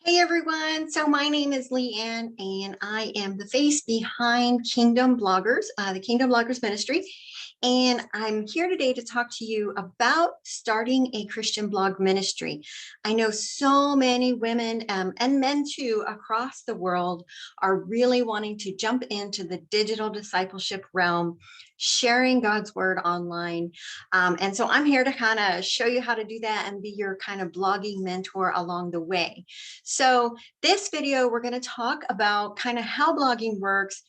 Hey everyone, so my name is Leanne and I am the face behind Kingdom Bloggers, the Kingdom Bloggers Ministry. And I'm here today to talk to you about starting a Christian blog ministry. I know so many women and men too across the world are really wanting to jump into the digital discipleship realm, sharing God's word online. And so I'm here to kind of show you how to do that and be your kind of blogging mentor along the way. So this video, we're going to talk about kind of how blogging works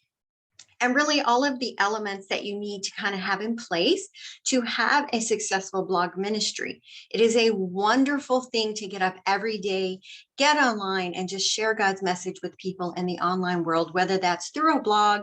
and really all of the elements that you need to kind of have in place to have a successful blog ministry. It is a wonderful thing to get up every day, get online and just share God's message with people in the online world, whether that's through a blog,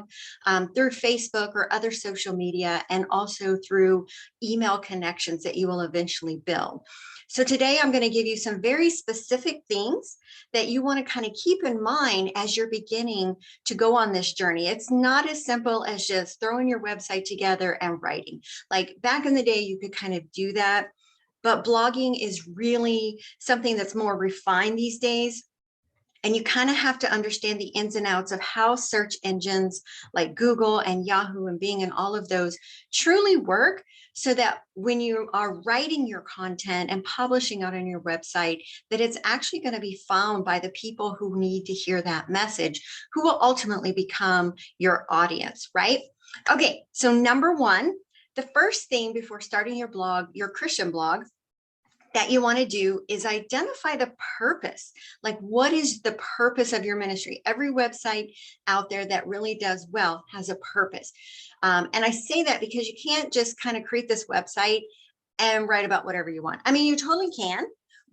through Facebook or other social media, and also through email connections that you will eventually build. So today I'm going to give you some very specific things that you want to kind of keep in mind as you're beginning to go on this journey. It's not as simple as just throwing your website together and writing. Like back in the day, you could kind of do that, but blogging is really something that's more refined these days. And you kind of have to understand the ins and outs of how search engines like Google and Yahoo and Bing and all of those truly work, so that when you are writing your content and publishing out on your website, that it's actually going to be found by the people who need to hear that message, who will ultimately become your audience, right? Okay, so number one, the first thing before starting your blog, your Christian blog, that you want to do is identify the purpose. Like, what is the purpose of your ministry? Every website out there that really does well has a purpose. And I say that because you can't just kind of create this website and write about whatever you want. I mean, you totally can,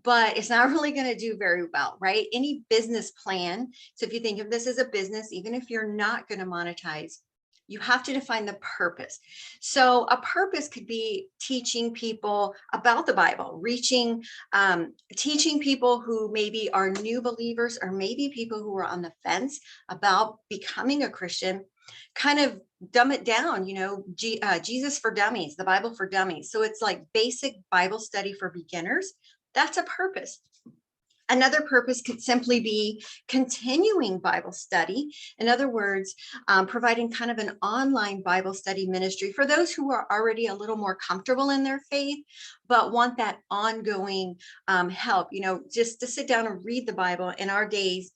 but it's not really going to do very well, right? Any business plan. So if you think of this as a business, even if you're not going to monetize, you have to define the purpose. So a purpose could be teaching people about the Bible, teaching people who maybe are new believers, or maybe people who are on the fence about becoming a Christian, kind of dumb it down, Jesus for dummies, the Bible for dummies. So it's like basic Bible study for beginners. That's a purpose. Another purpose could simply be continuing Bible study. In other words, providing kind of an online Bible study ministry for those who are already a little more comfortable in their faith, but want that ongoing help, just to sit down and read the Bible in our days.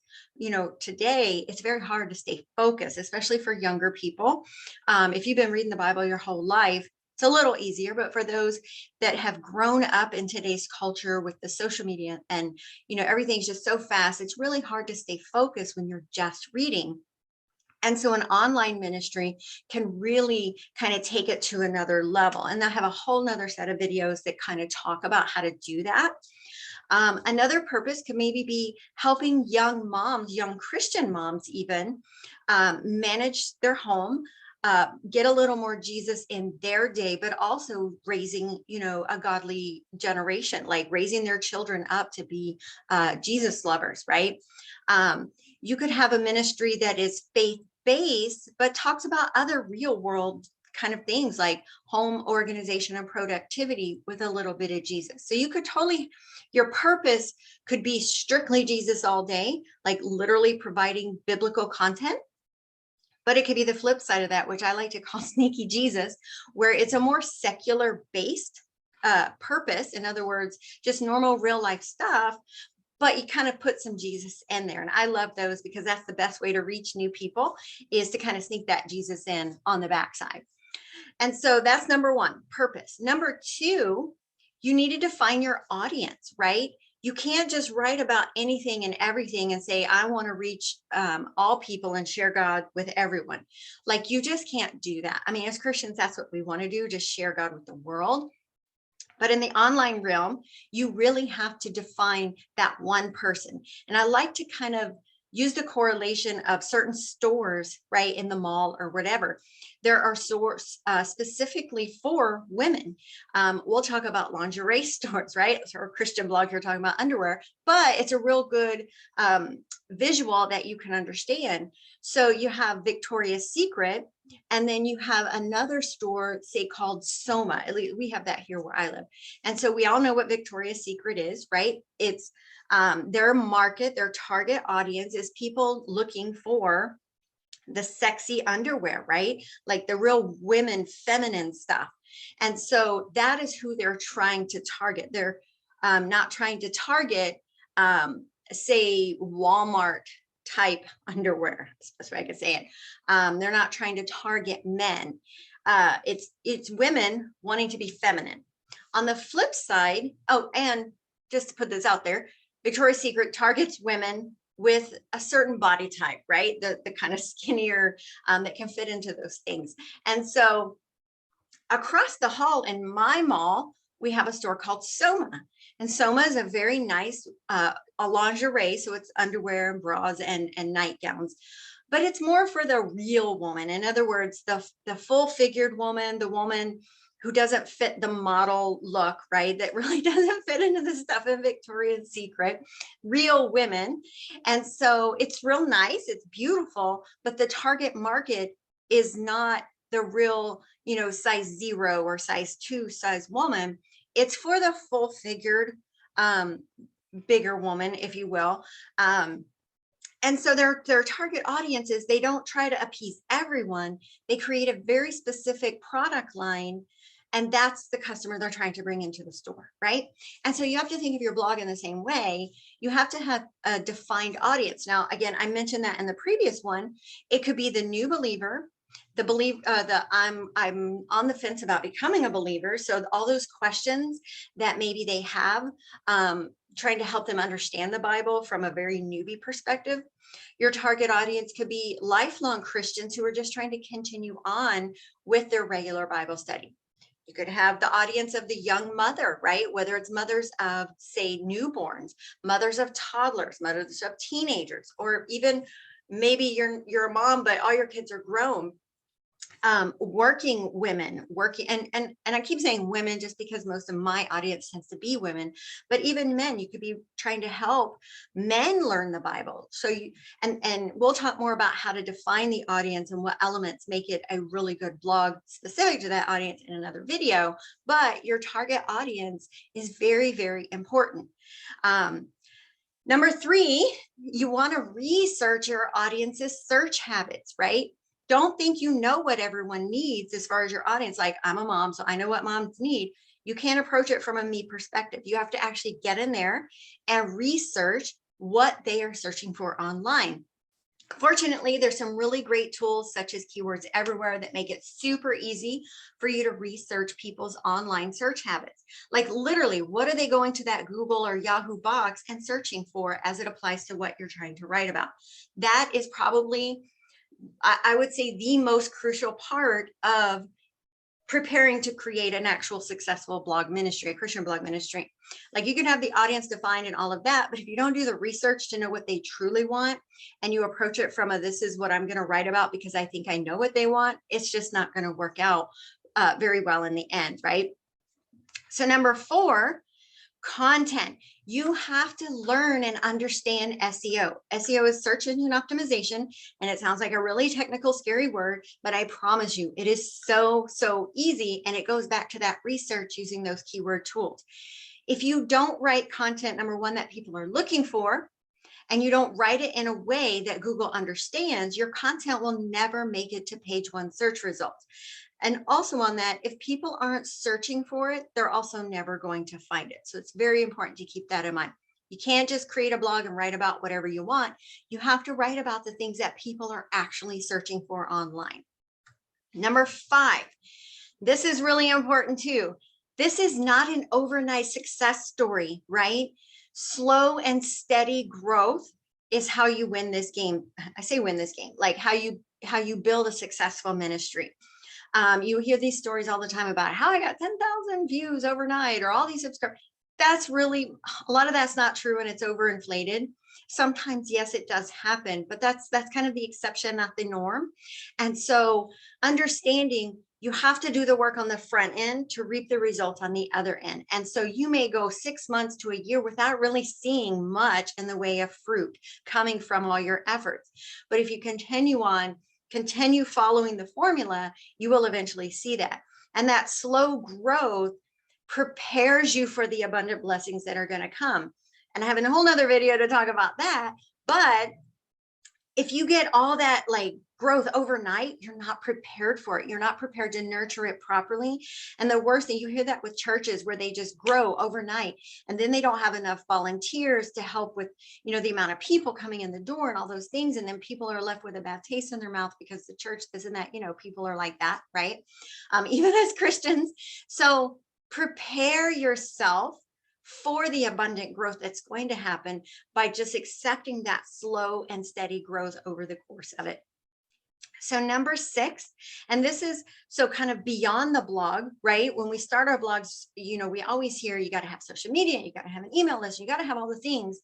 Today it's very hard to stay focused, especially for younger people. If you've been reading the Bible your whole life, it's a little easier, but for those that have grown up in today's culture with the social media and, everything's just so fast, it's really hard to stay focused when you're just reading. And so an online ministry can really kind of take it to another level. And I have a whole nother set of videos that kind of talk about how to do that. Another purpose could maybe be helping young moms, young Christian moms even, manage their home, get a little more Jesus in their day, but also raising, a godly generation, like raising their children up to be Jesus lovers, right? You could have a ministry that is faith-based, but talks about other real world kind of things like home organization and productivity with a little bit of Jesus. So you could your purpose could be strictly Jesus all day, like literally providing biblical content. But it could be the flip side of that, which I like to call sneaky Jesus, where it's a more secular based purpose. In other words, just normal real life stuff, but you kind of put some Jesus in there. And I love those because that's the best way to reach new people, is to kind of sneak that Jesus in on the backside. And so that's number one, purpose. Number two, you need to define your audience, right? You can't just write about anything and everything and say, I want to reach all people and share God with everyone. Like, you just can't do that. I mean, as Christians, that's what we want to do, just share God with the world. But in the online realm, you really have to define that one person. And I like to kind of use the correlation of certain stores, right, in the mall or whatever. There are stores specifically for women. We'll talk about lingerie stores, right? Or Christian blog here talking about underwear, but it's a real good visual that you can understand. So you have Victoria's Secret, And then you have another store, say called Soma. At least we have that here where I live. And so we all know what Victoria's Secret is, right? It's their market, their target audience is people looking for the sexy underwear, right? Like the real women, feminine stuff. And so that is who they're trying to target. They're not trying to target, say, Walmart type underwear. That's the best way I could say it. They're not trying to target men. It's women wanting to be feminine. On the flip side, oh, and just to put this out there, Victoria's Secret targets women with a certain body type, right? The kind of skinnier that can fit into those things. And so across the hall in my mall, we have a store called Soma. And Soma is a very nice a lingerie. So it's underwear and bras and nightgowns. But it's more for the real woman. In other words, the full figured woman, the woman who doesn't fit the model look, right? That really doesn't fit into the stuff in Victoria's Secret, real women. And so it's real nice, it's beautiful, but the target market is not the real, size 0 or size 2 size woman. It's for the full figured, bigger woman, if you will. And so their target audiences, they don't try to appease everyone. They create a very specific product line, and that's the customer they're trying to bring into the store, right? And so you have to think of your blog in the same way. You have to have a defined audience. Now, again, I mentioned that in the previous one. It could be the new believer, I'm on the fence about becoming a believer. So all those questions that maybe they have, trying to help them understand the Bible from a very newbie perspective. Your target audience could be lifelong Christians who are just trying to continue on with their regular Bible study. You could have the audience of the young mother, right? Whether it's mothers of, say, newborns, mothers of toddlers, mothers of teenagers, or even maybe you're a mom, but all your kids are grown. Working women, and I keep saying women just because most of my audience tends to be women, but even men, you could be trying to help men learn the Bible. So and we'll talk more about how to define the audience and what elements make it a really good blog specific to that audience in another video. But your target audience is very, very important. Number 3, you want to research your audience's search habits, right? Don't think you know what everyone needs as far as your audience. Like, I'm a mom, so I know what moms need. You can't approach it from a me perspective. You have to actually get in there and research what they are searching for online. Fortunately, there's some really great tools such as Keywords Everywhere that make it super easy for you to research people's online search habits. Like literally, what are they going to that Google or Yahoo box and searching for as it applies to what you're trying to write about? That is probably, I would say, the most crucial part of preparing to create an actual successful blog ministry, a Christian blog ministry. Like, you can have the audience defined and all of that, but if you don't do the research to know what they truly want, and you approach it from this is what I'm going to write about because I think I know what they want, it's just not going to work out very well in the end, right? So number 4, content. You have to learn and understand SEO. SEO is search engine optimization, and it sounds like a really technical, scary word, but I promise you, it is so, so easy. And it goes back to that research using those keyword tools. If you don't write content, number 1, that people are looking for, and you don't write it in a way that Google understands, your content will never make it to page 1 search results. And also on that, if people aren't searching for it, they're also never going to find it. So it's very important to keep that in mind. You can't just create a blog and write about whatever you want. You have to write about the things that people are actually searching for online. Number 5, this is really important too. This is not an overnight success story, right? Slow and steady growth is how you win this game. I say win this game, like how you build a successful ministry. You hear these stories all the time about how I got 10,000 views overnight or all these subscribers. That's really, a lot of that's not true, and it's overinflated. Sometimes, yes, it does happen, but that's kind of the exception, not the norm. And so understanding you have to do the work on the front end to reap the results on the other end. And so you may go 6 months to a year without really seeing much in the way of fruit coming from all your efforts. But if you continue on continue following the formula, you will eventually see that. And that slow growth prepares you for the abundant blessings that are going to come. And I have a whole nother video to talk about that. But if you get all that like growth overnight, you're not prepared for it. You're not prepared to nurture it properly. And the worst thing, you hear that with churches where they just grow overnight and then they don't have enough volunteers to help with, the amount of people coming in the door and all those things. And then people are left with a bad taste in their mouth because the church, this and that, people are like that, right? Even as Christians. So prepare yourself for the abundant growth that's going to happen by just accepting that slow and steady growth over the course of it. So number 6, and this is so kind of beyond the blog, right? When we start our blogs, we always hear you got to have social media, you got to have an email list, you got to have all the things.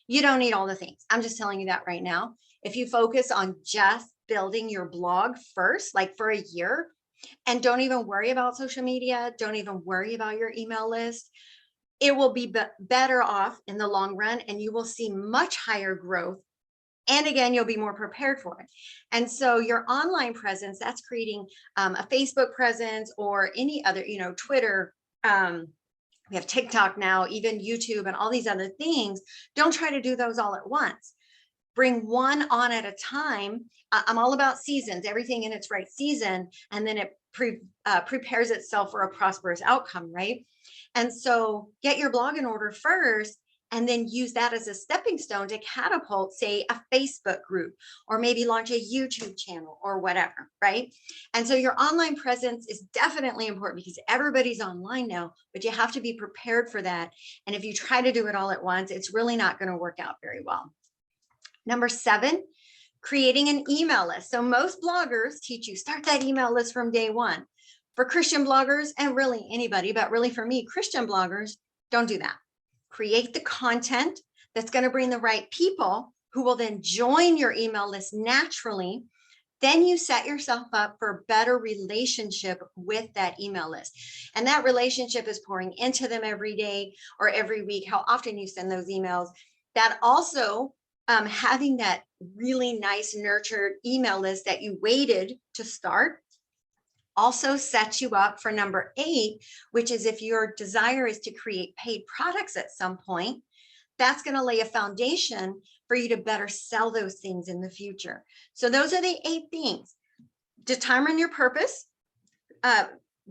You don't need all the things. I'm just telling you that right now. If you focus on just building your blog first, like for a year, and don't even worry about social media, don't even worry about your email list, it will be better off in the long run, and you will see much higher growth. And again, you'll be more prepared for it. And so your online presence, that's creating a Facebook presence or any other, Twitter, we have TikTok now, even YouTube and all these other things. Don't try to do those all at once. Bring one on at a time. I'm all about seasons, everything in its right season, and then it prepares itself for a prosperous outcome, right? And so get your blog in order first, and then use that as a stepping stone to catapult, say, a Facebook group, or maybe launch a YouTube channel or whatever, right? And so your online presence is definitely important because everybody's online now, but you have to be prepared for that. And if you try to do it all at once, it's really not going to work out very well. Number 7, creating an email list. So most bloggers teach you start that email list from day one. For Christian bloggers, and really anybody, but really for me, Christian bloggers, don't do that. Create the content that's going to bring the right people who will then join your email list naturally. Then you set yourself up for a better relationship with that email list. And that relationship is pouring into them every day or every week, how often you send those emails. That also having that really nice nurtured email list that you waited to start also sets you up for number 8, which is if your desire is to create paid products at some point, that's going to lay a foundation for you to better sell those things in the future. So those are the 8 things. Determine your purpose.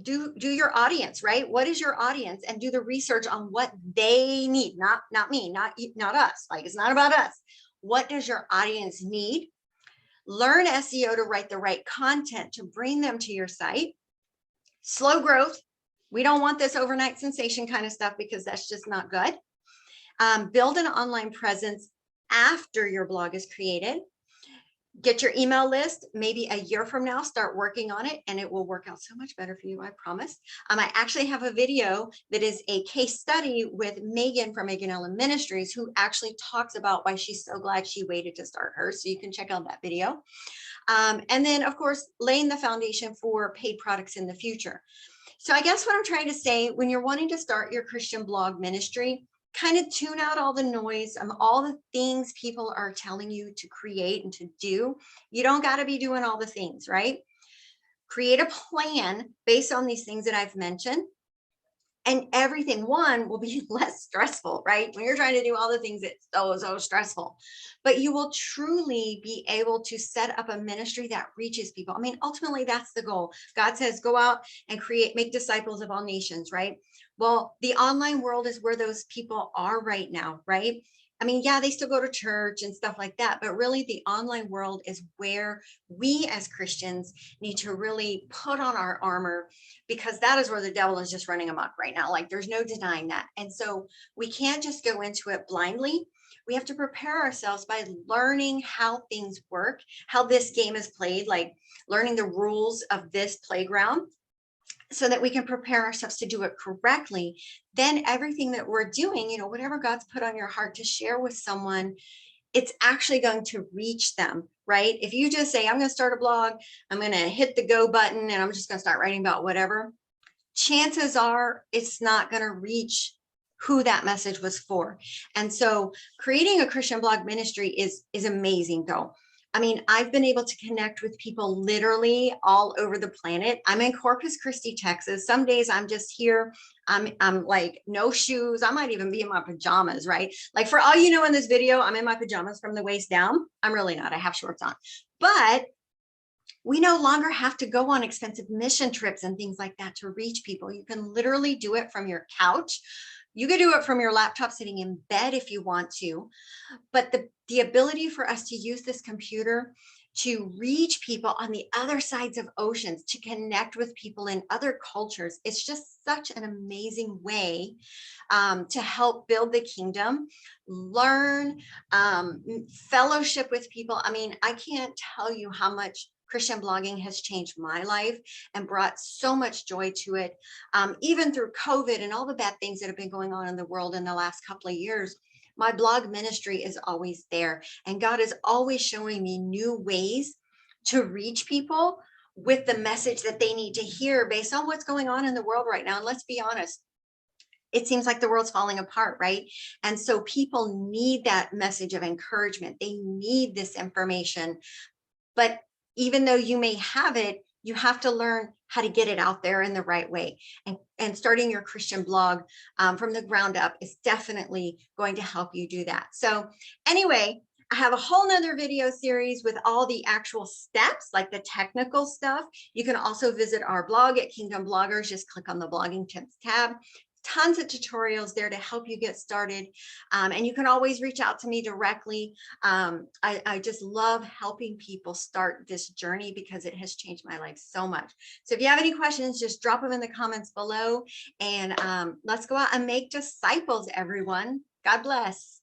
Do your audience, right? What is your audience? And do the research on what they need, not me, not us. Like, it's not about us. What does your audience need? Learn SEO to write the right content to bring them to your site. Slow growth. We don't want this overnight sensation kind of stuff because that's just not good. Build an online presence after your blog is created. Get your email list, maybe a year from now, start working on it, and it will work out so much better for you, I promise. I actually have a video that is a case study with Megan from Megan Ellen Ministries, who actually talks about why she's so glad she waited to start hers. So you can check out that video. And then, of course, laying the foundation for paid products in the future. So I guess what I'm trying to say, when you're wanting to start your Christian blog ministry, kind of tune out all the noise, all the things people are telling you to create and to do. You don't got to be doing all the things, right? Create a plan based on these things that I've mentioned. And everything, one, will be less stressful, right? When you're trying to do all the things, it's so stressful. But you will truly be able to set up a ministry that reaches people. I mean, ultimately, that's the goal. God says, go out and make disciples of all nations, right? Well, the online world is where those people are right now, right? I mean, yeah, they still go to church and stuff like that, but really the online world is where we as Christians need to really put on our armor, because that is where the devil is just running amok right now. Like, there's no denying that. And so we can't just go into it blindly. We have to prepare ourselves by learning how things work, how this game is played, like learning the rules of this playground, so that we can prepare ourselves to do it correctly. Then everything that we're doing, whatever God's put on your heart to share with someone, it's actually going to reach them, right? If you just say, I'm going to start a blog, I'm going to hit the go button, and I'm just going to start writing about whatever, chances are it's not going to reach who that message was for. And so creating a Christian blog ministry is amazing though. I mean, I've been able to connect with people literally all over the planet. I'm in Corpus Christi, Texas. Some days I'm just here. I'm like no shoes. I might even be in my pajamas, right? Like for all you know in this video, I'm in my pajamas from the waist down. I'm really not. I have shorts on. But we no longer have to go on expensive mission trips and things like that to reach people. You can literally do it from your couch. You could do it from your laptop sitting in bed if you want to. But the ability for us to use this computer to reach people on the other sides of oceans, to connect with people in other cultures, it's just such an amazing way to help build the kingdom, learn, fellowship with people. I mean, I can't tell you how much Christian blogging has changed my life and brought so much joy to it. Even through COVID and all the bad things that have been going on in the world in the last couple of years, my blog ministry is always there. And God is always showing me new ways to reach people with the message that they need to hear based on what's going on in the world right now. And let's be honest, it seems like the world's falling apart, right? And so people need that message of encouragement. They need this information. But even though you may have it, you have to learn how to get it out there in the right way. And starting your Christian blog from the ground up is definitely going to help you do that. So anyway, I have a whole nother video series with all the actual steps, like the technical stuff. You can also visit our blog at Kingdom Bloggers. Just click on the blogging tips tab. Tons of tutorials there to help you get started. And you can always reach out to me directly. I just love helping people start this journey because it has changed my life so much. So if you have any questions, just drop them in the comments below, and let's go out and make disciples, everyone. God bless.